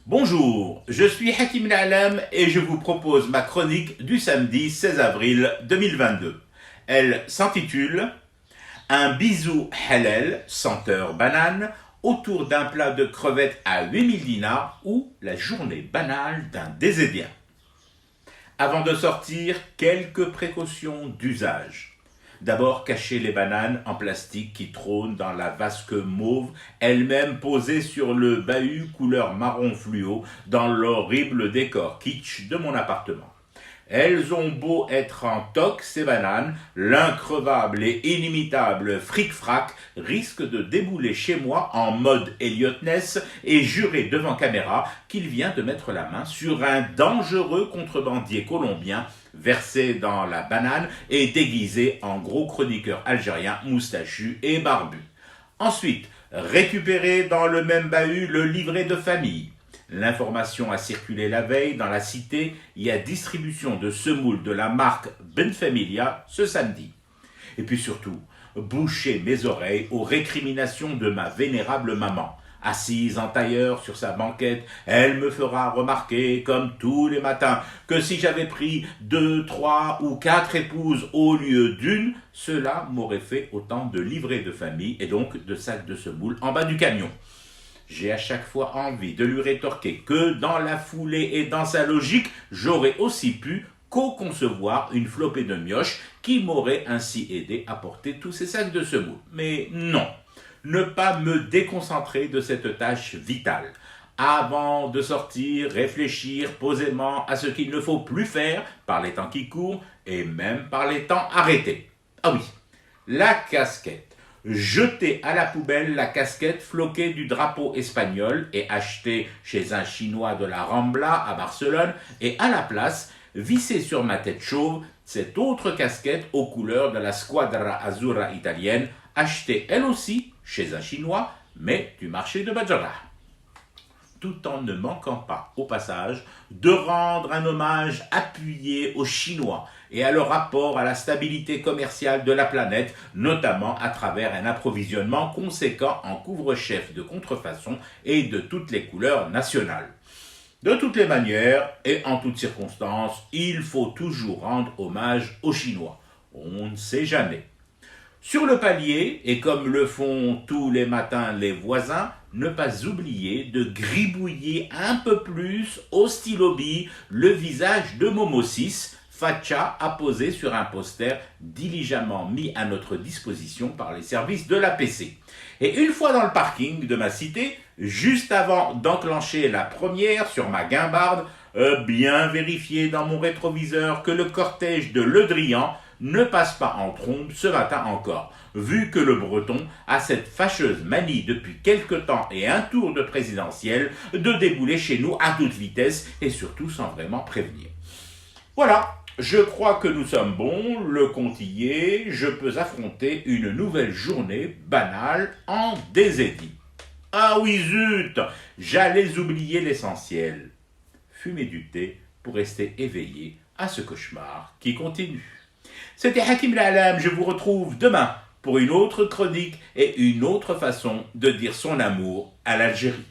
Bonjour, je suis Hakim L'Alam et je vous propose ma chronique du samedi 16 avril 2022. Elle s'intitule Un bisou halal, senteur banane, autour d'un plat de crevettes à 8000 dinars ou la journée banale d'un désédien. Avant de sortir, quelques précautions d'usage. D'abord, cachez les bananes en plastique qui trônent dans la vasque mauve, elle-même posée sur le bahut couleur marron fluo dans l'horrible décor kitsch de mon appartement. Elles ont beau être en toc, ces bananes, l'increvable et inimitable Fric-Frac risque de débouler chez moi en mode Elliot Ness et jurer devant caméra qu'il vient de mettre la main sur un dangereux contrebandier colombien versé dans la banane et déguisé en gros chroniqueur algérien moustachu et barbu. Ensuite, récupérer dans le même bahut le livret de famille. L'information a circulé la veille dans la cité, il y a distribution de semoule de la marque Benfamilia ce samedi. Et puis surtout, boucher mes oreilles aux récriminations de ma vénérable maman. Assise en tailleur sur sa banquette, elle me fera remarquer, comme tous les matins, que si j'avais pris 2, 3 ou 4 épouses au lieu d'une, cela m'aurait fait autant de livrets de famille et donc de sacs de semoule en bas du camion. J'ai à chaque fois envie de lui rétorquer que dans la foulée et dans sa logique, j'aurais aussi pu co-concevoir une flopée de mioches qui m'aurait ainsi aidé à porter tous ces sacs de semoule. Mais non, ne pas me déconcentrer de cette tâche vitale. Avant de sortir, réfléchir posément à ce qu'il ne faut plus faire par les temps qui courent et même par les temps arrêtés. Ah oui, la casquette. Jeter à la poubelle la casquette floquée du drapeau espagnol et acheter chez un Chinois de la Rambla à Barcelone et à la place, visser sur ma tête chauve cette autre casquette aux couleurs de la Squadra Azzurra italienne, achetée elle aussi chez un Chinois, mais du marché de Badjara. Tout en ne manquant pas, au passage, de rendre un hommage appuyé aux Chinois et à leur rapport à la stabilité commerciale de la planète, notamment à travers un approvisionnement conséquent en couvre-chef de contrefaçon et de toutes les couleurs nationales. De toutes les manières et en toutes circonstances, il faut toujours rendre hommage aux Chinois. On ne sait jamais. Sur le palier, et comme le font tous les matins les voisins, ne pas oublier de gribouiller un peu plus au stylo bille le visage de Momo 6, Facha apposé sur un poster diligemment mis à notre disposition par les services de l'APC. Et une fois dans le parking de ma cité, juste avant d'enclencher la première sur ma guimbarde, bien vérifier dans mon rétroviseur que le cortège de Le Drian ne passe pas en trombe ce matin encore, vu que le Breton a cette fâcheuse manie depuis quelque temps et un tour de présidentielle de débouler chez nous à toute vitesse et surtout sans vraiment prévenir. Voilà, je crois que nous sommes bons, le compte y est, je peux affronter une nouvelle journée banale en désédit. Ah oui zut, j'allais oublier l'essentiel. Fumer du thé pour rester éveillé à ce cauchemar qui continue. C'était Hakim L'Alam, je vous retrouve demain pour une autre chronique et une autre façon de dire son amour à l'Algérie.